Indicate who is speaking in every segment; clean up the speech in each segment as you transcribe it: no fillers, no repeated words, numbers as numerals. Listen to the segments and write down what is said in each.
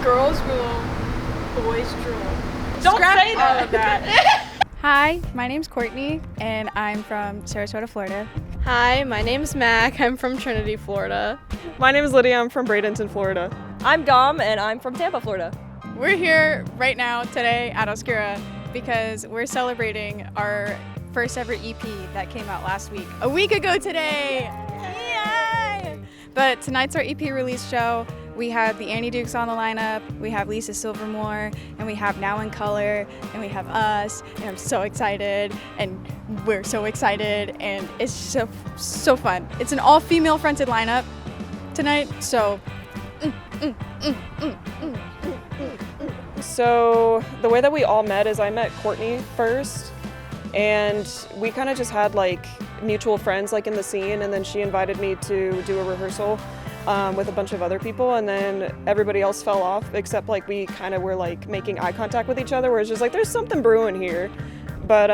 Speaker 1: Girls rule, boys drool.
Speaker 2: Don't
Speaker 1: Scrap
Speaker 2: say that.
Speaker 1: all of that.
Speaker 3: Hi, my name's Courtney, and I'm from Sarasota, Florida.
Speaker 4: Hi, my name's Mac. I'm from Trinity, Florida.
Speaker 2: My name is Lydia. I'm from Bradenton, Florida.
Speaker 5: I'm Dom, and I'm from Tampa, Florida.
Speaker 3: We're here right now today at Oscura because we're celebrating our first ever EP that came out last week. A week ago today! Yay! But tonight's our EP release show. We have the Annie Dukes on the lineup, we have Lisa Silvermore, and we have Now in Color, and we have us, and I'm so excited, and we're so excited, and it's so fun. It's an all-female fronted lineup tonight, so
Speaker 2: So the way that we all met is I met Courtney first, and we kind of just had like mutual friends like in the scene, and then she invited me to do a rehearsal with a bunch of other people, and then everybody else fell off except like we kind of were like making eye contact with each other where it's just like there's something brewing here. But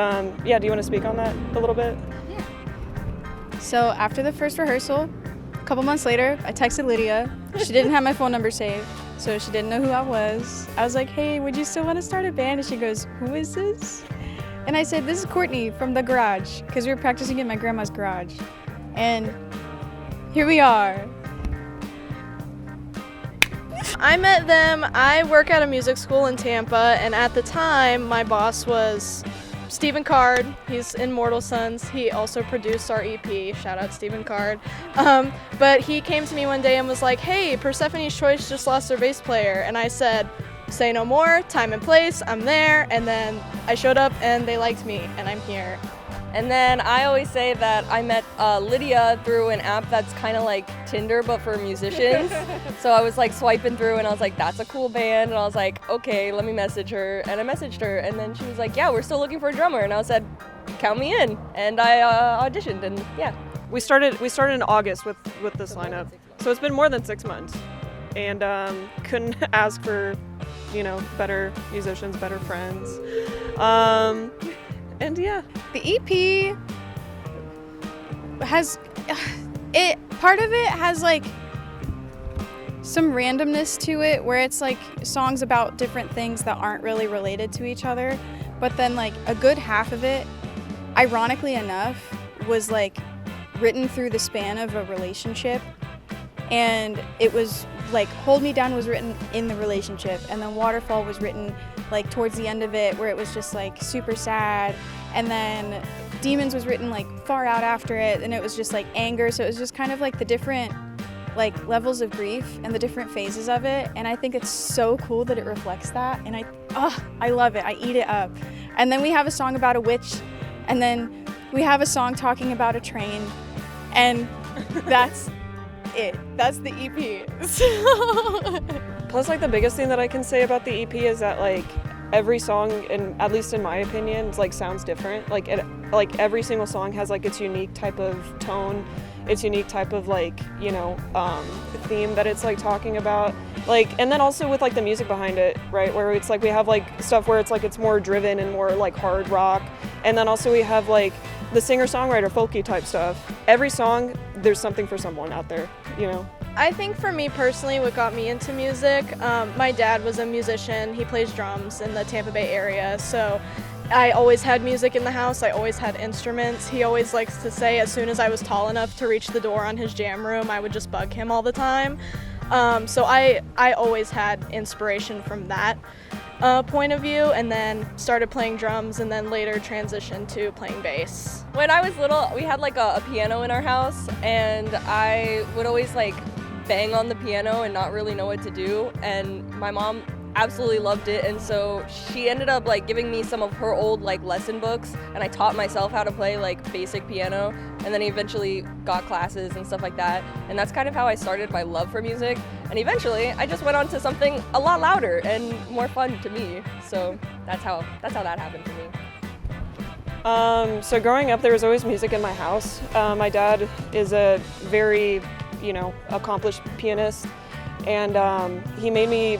Speaker 2: yeah, do you want to speak on that a little bit?
Speaker 3: yeah. So after the first rehearsal, a couple months later, I texted Lydia. She didn't have my phone number saved, so she didn't know who I was. I was like, hey, would you still want to start a band? And she goes, who is this? And I said, this is Courtney from the garage, because we were practicing in my grandma's garage. And here we are.
Speaker 4: I met them. I work at a music school in Tampa, and at the time, my boss was Stephen Card. He's in Mortal Sons. He also produced our EP. Shout out Stephen Card. But he came to me one day and was like, hey, Persephone's Choice just lost their bass player. And I said, say no more, time and place, I'm there. And then I showed up and they liked me, and I'm here.
Speaker 5: And then I always say that I met Lydia through an app that's kind of like Tinder, but for musicians. So I was like swiping through and I was like, that's a cool band. And I was like, okay, let me message her. And I messaged her, and then she was like, yeah, we're still looking for a drummer. And I said, count me in. And I auditioned, and yeah.
Speaker 2: We started in August with this lineup, so it's been more than 6 months, and couldn't ask for, you know, better musicians, better friends, and yeah.
Speaker 3: The EP has part of it has like some randomness to it where it's like songs about different things that aren't really related to each other, but then like a good half of it, ironically enough, was like written through the span of a relationship. And it was like Hold Me Down was written in the relationship, and then Waterfall was written like towards the end of it where it was just like super sad, and then Demons was written like far out after it, and it was just like anger. So it was just kind of like the different like levels of grief and the different phases of it, and I think it's so cool that it reflects that, and I love it. I eat it up. And then we have a song about a witch, and then we have a song talking about a train, and that's it. That's the EP.
Speaker 2: Plus, like, the biggest thing that I can say about the EP is that like every song, and at least in my opinion, like sounds different. Like every single song has like its unique type of tone, its unique type of like, you know, theme that it's like talking about. Like, and then also with like the music behind it, right? Where it's like we have like stuff where it's like it's more driven and more like hard rock, and then also we have like the singer-songwriter folky type stuff. Every song, there's something for someone out there, you know.
Speaker 4: I think for me personally, what got me into music, my dad was a musician. He plays drums in the Tampa Bay area, so I always had music in the house. I always had instruments. He always likes to say as soon as I was tall enough to reach the door on his jam room, I would just bug him all the time. So I always had inspiration from that point of view, and then started playing drums, and then later transitioned to playing bass.
Speaker 5: When I was little, we had like a piano in our house, and I would always like bang on the piano and not really know what to do, and my mom absolutely loved it, and so she ended up like giving me some of her old like lesson books, and I taught myself how to play like basic piano, and then eventually got classes and stuff like that, and that's kind of how I started my love for music, and eventually I just went on to something a lot louder and more fun to me, so that's how that happened for me.
Speaker 2: So growing up, there was always music in my house. My dad is a very, you know, accomplished pianist, and he made me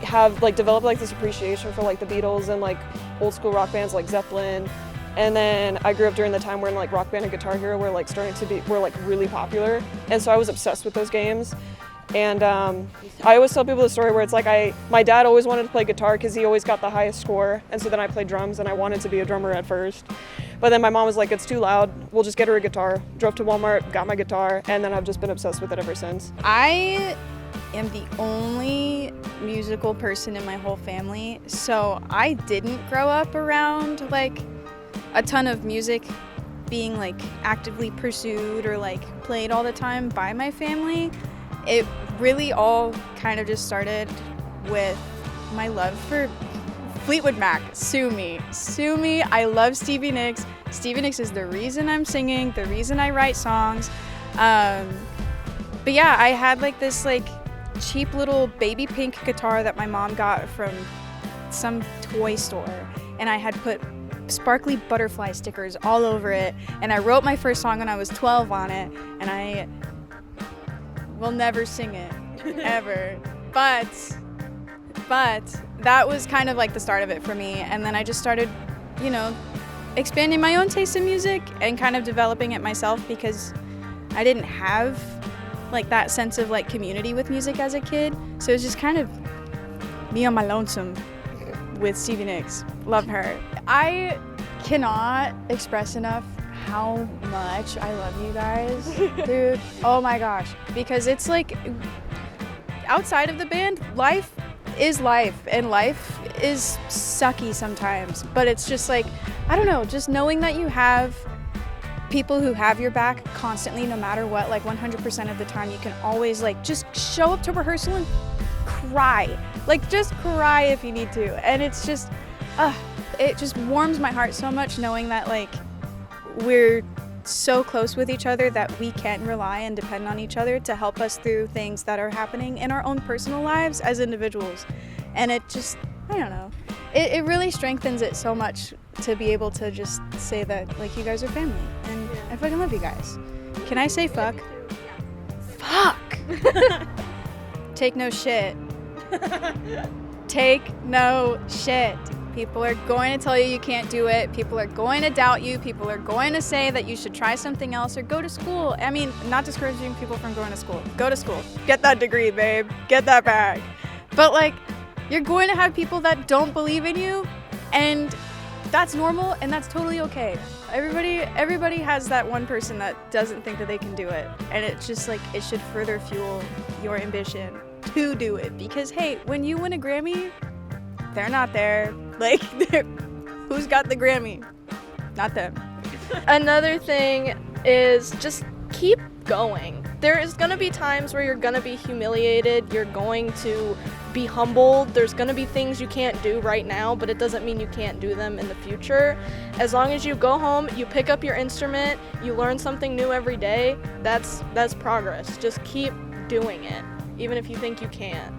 Speaker 2: have like developed like this appreciation for like the Beatles and like old school rock bands like Zeppelin. And then I grew up during the time when like Rock Band and Guitar Hero were like starting to be like really popular, and so I was obsessed with those games. And I always tell people the story where it's like my dad always wanted to play guitar because he always got the highest score, and so then I played drums, and I wanted to be a drummer at first. But then my mom was like, it's too loud, we'll just get her a guitar. Drove to Walmart, got my guitar, and then I've just been obsessed with it ever since.
Speaker 3: I am the only musical person in my whole family, so I didn't grow up around like a ton of music being like actively pursued or like played all the time by my family. It really all kind of just started with my love for Fleetwood Mac. Sue me. I love Stevie Nicks. Stevie Nicks is the reason I'm singing, the reason I write songs. But yeah, I had like this like cheap little baby pink guitar that my mom got from some toy store, and I had put sparkly butterfly stickers all over it, and I wrote my first song when I was 12 on it, and I will never sing it ever, but that was kind of like the start of it for me. And then I just started, you know, expanding my own taste in music and kind of developing it myself, because I didn't have like that sense of like community with music as a kid, so it was just kind of me on my lonesome with Stevie Nicks. Love her. I cannot express enough how much I love you guys, dude. Oh my gosh, because it's like outside of the band, life is life, and life is sucky sometimes, but it's just like, I don't know, just knowing that you have people who have your back constantly, no matter what, like 100% of the time, you can always like just show up to rehearsal and cry, like just cry if you need to. And it's just, it just warms my heart so much knowing that like we're so close with each other that we can rely and depend on each other to help us through things that are happening in our own personal lives as individuals. And it just, I don't know, it really strengthens it so much to be able to just say that like you guys are family, and I fucking love you guys. Can I say fuck? Fuck! Take no shit. Take no shit. People are going to tell you can't do it. People are going to doubt you. People are going to say that you should try something else or go to school. I mean, not discouraging people from going to school. Go to school. Get that degree, babe. Get that bag. But like, you're going to have people that don't believe in you, and that's normal, and that's totally okay. Everybody has that one person that doesn't think that they can do it, and it's just like, it should further fuel your ambition to do it, because hey, when you win a Grammy, they're not there. Like, who's got the Grammy? Not them.
Speaker 4: Another thing is just keep going. There is going to be times where you're going to be humiliated, you're going to be humbled, there's going to be things you can't do right now, but it doesn't mean you can't do them in the future. As long as you go home, you pick up your instrument, you learn something new every day, that's progress. Just keep doing it, even if you think you can't.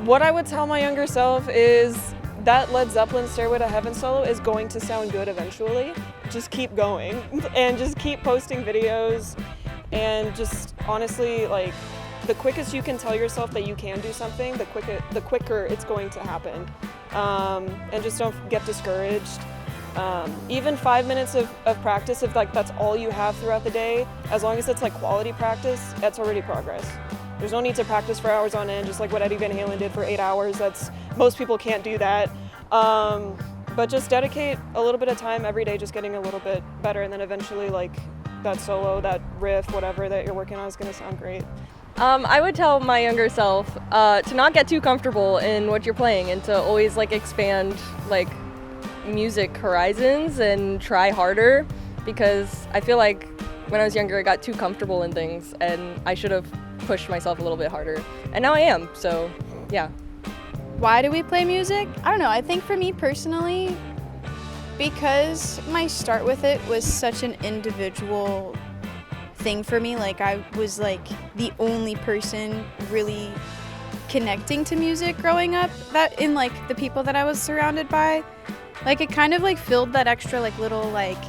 Speaker 2: What I would tell my younger self is that Led Zeppelin Stairway to Heaven solo is going to sound good eventually. Just keep going and just keep posting videos, and just honestly, like, the quickest you can tell yourself that you can do something, the quicker it's going to happen. And just don't get discouraged. Even 5 minutes of practice, if like that's all you have throughout the day, as long as it's like quality practice, that's already progress. There's no need to practice for hours on end, just like what Eddie Van Halen did for 8 hours. Most people can't do that. But just dedicate a little bit of time every day, just getting a little bit better, and then eventually like that solo, that riff, whatever that you're working on is gonna sound great.
Speaker 5: I would tell my younger self to not get too comfortable in what you're playing, and to always like expand like music horizons and try harder, because I feel like when I was younger I got too comfortable in things, and I should have pushed myself a little bit harder, and now I am, so yeah.
Speaker 3: Why do we play music? I don't know. I think for me personally, because my start with it was such an individual thing for me, like I was like the only person really connecting to music growing up, that in like the people that I was surrounded by, like it kind of like filled that extra like little like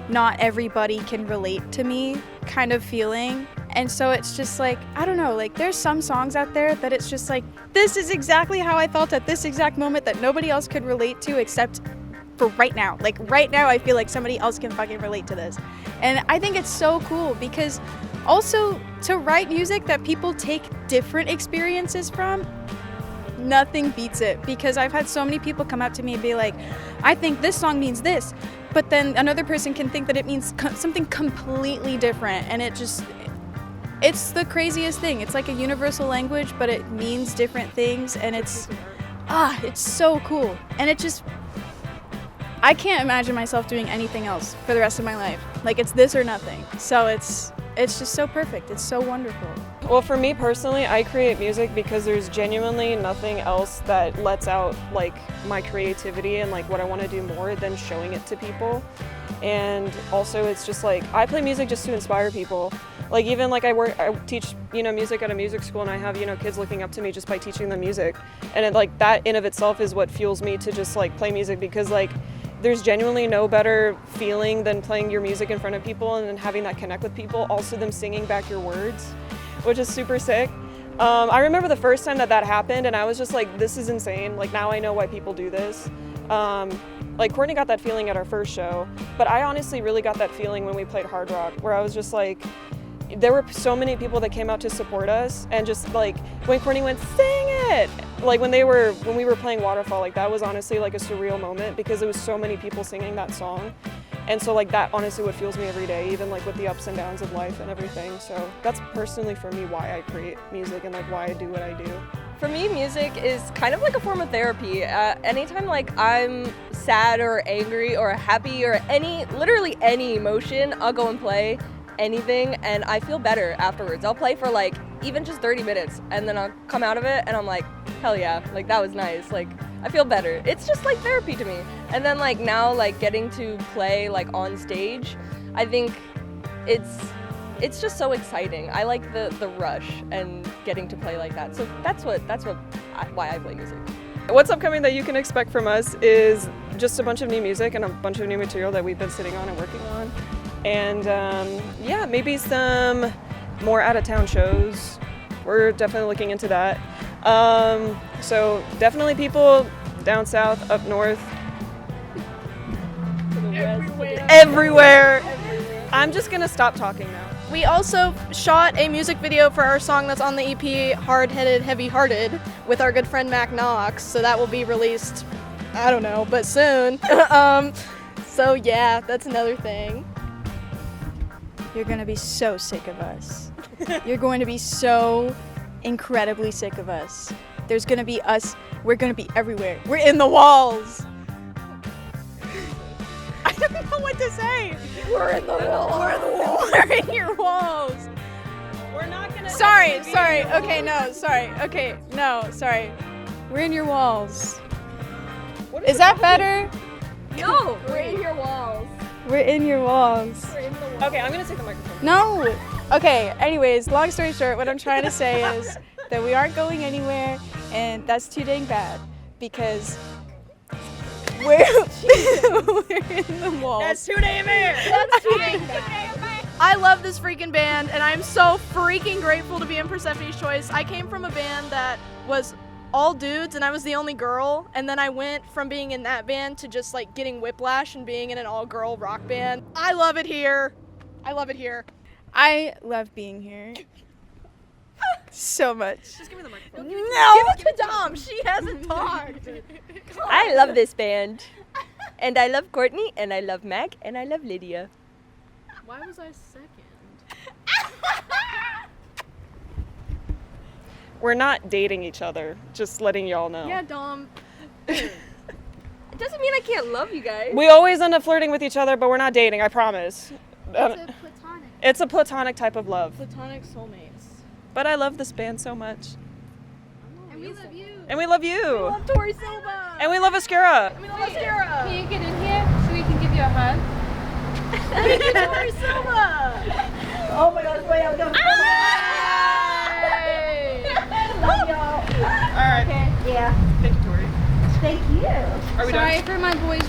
Speaker 3: not everybody can relate to me kind of feeling. And so it's just like, I don't know, like there's some songs out there that it's just like, this is exactly how I felt at this exact moment that nobody else could relate to except for right now. Like right now I feel like somebody else can fucking relate to this. And I think it's so cool, because also to write music that people take different experiences from, nothing beats it, because I've had so many people come up to me and be like, I think this song means this, but then another person can think that it means something completely different, and it's the craziest thing. It's like a universal language, but it means different things, and it's so cool. And I can't imagine myself doing anything else for the rest of my life. Like, it's this or nothing. So it's just so perfect. It's so wonderful.
Speaker 2: Well, for me personally, I create music because there's genuinely nothing else that lets out like my creativity and like what I want to do more than showing it to people. And also it's just like, I play music just to inspire people. Like even like I teach, music at a music school, and I have, kids looking up to me just by teaching them music. And like that in of itself is what fuels me to just like play music, because like there's genuinely no better feeling than playing your music in front of people and then having that connect with people, also them singing back your words, which is super sick. I remember the first time that happened, and I was just like, this is insane. Like now I know why people do this. Like Courtney got that feeling at our first show, but I honestly really got that feeling when we played Hard Rock, where I was just like, there were so many people that came out to support us, and just like when Courtney went, sing it, like when we were playing Waterfall, like that was honestly like a surreal moment, because there was so many people singing that song. And so like that honestly what fuels me every day, even like with the ups and downs of life and everything. So that's personally for me why I create music and like why I do what I do.
Speaker 5: For me, music is kind of like a form of therapy. Anytime like I'm sad or angry or happy or literally any emotion, I'll go and play anything and I feel better afterwards. I'll play for like even just 30 minutes and then I'll come out of it and I'm like, hell yeah, like that was nice. Like I feel better. It's just like therapy to me. And then like now like getting to play like on stage, I think it's just so exciting. I like the rush and getting to play like that. So why I play music.
Speaker 2: What's upcoming that you can expect from us is just a bunch of new music and a bunch of new material that we've been sitting on and working on. And yeah, maybe some more out-of-town shows. We're definitely looking into that. So definitely people down south, up north. Everywhere. I'm just gonna stop talking now.
Speaker 4: We also shot a music video for our song that's on the EP, Hard-Headed, Heavy-Hearted, with our good friend Mac Knox. So that will be released, I don't know, but soon. So yeah, that's another thing.
Speaker 3: You're gonna be so sick of us. You're going to be so incredibly sick of us. There's gonna be us. We're gonna be everywhere. We're in the walls. I don't know what to say. We're in the walls. We're in the walls. We're in your walls.
Speaker 2: We're not gonna.
Speaker 3: Sorry. Okay, no, sorry. Okay, no, sorry. We're in your walls. Is that better?
Speaker 5: No, we're in your walls.
Speaker 3: We're in your walls.
Speaker 2: Okay, I'm gonna take the microphone.
Speaker 3: No. Okay, anyways, long story short, what I'm trying to say is that we aren't going anywhere, and that's too dang bad, because we're in the walls.
Speaker 2: That's too damn air.
Speaker 4: That's too bad. I love this freaking band, and I'm so freaking grateful to be in Persephone's Choice. I came from a band that was all dudes, and I was the only girl, and then I went from being in that band to just like getting whiplash and being in an all-girl rock band. I love it here. I love it here.
Speaker 3: I love being here so much.
Speaker 2: Just give me the microphone.
Speaker 3: No.
Speaker 4: Give it to Dom. She hasn't talked.
Speaker 5: I love this band. And I love Courtney, and I love Mac, and I love Lydia.
Speaker 1: Why was I second?
Speaker 2: We're not dating each other, just letting y'all know.
Speaker 4: Yeah, Dom.
Speaker 5: It doesn't mean I can't love you guys.
Speaker 2: We always end up flirting with each other, but we're not dating, I promise.
Speaker 1: It's a platonic.
Speaker 2: It's a platonic type of love.
Speaker 4: Platonic soulmates.
Speaker 2: But I love this band so much.
Speaker 1: And we love you.
Speaker 2: And we love you.
Speaker 4: I love Tori Silva.
Speaker 2: And we love Oscura.
Speaker 4: We love Oscura.
Speaker 1: Can you get in here so we can give you a hug?
Speaker 4: Thank you, Tori Silva.
Speaker 6: Oh my gosh, wait, I'm going to love y'all.
Speaker 2: All right.
Speaker 6: Yeah,
Speaker 2: Thank you, Tori.
Speaker 6: thank you.
Speaker 2: Are we
Speaker 1: Sorry
Speaker 2: done?
Speaker 1: for my boy's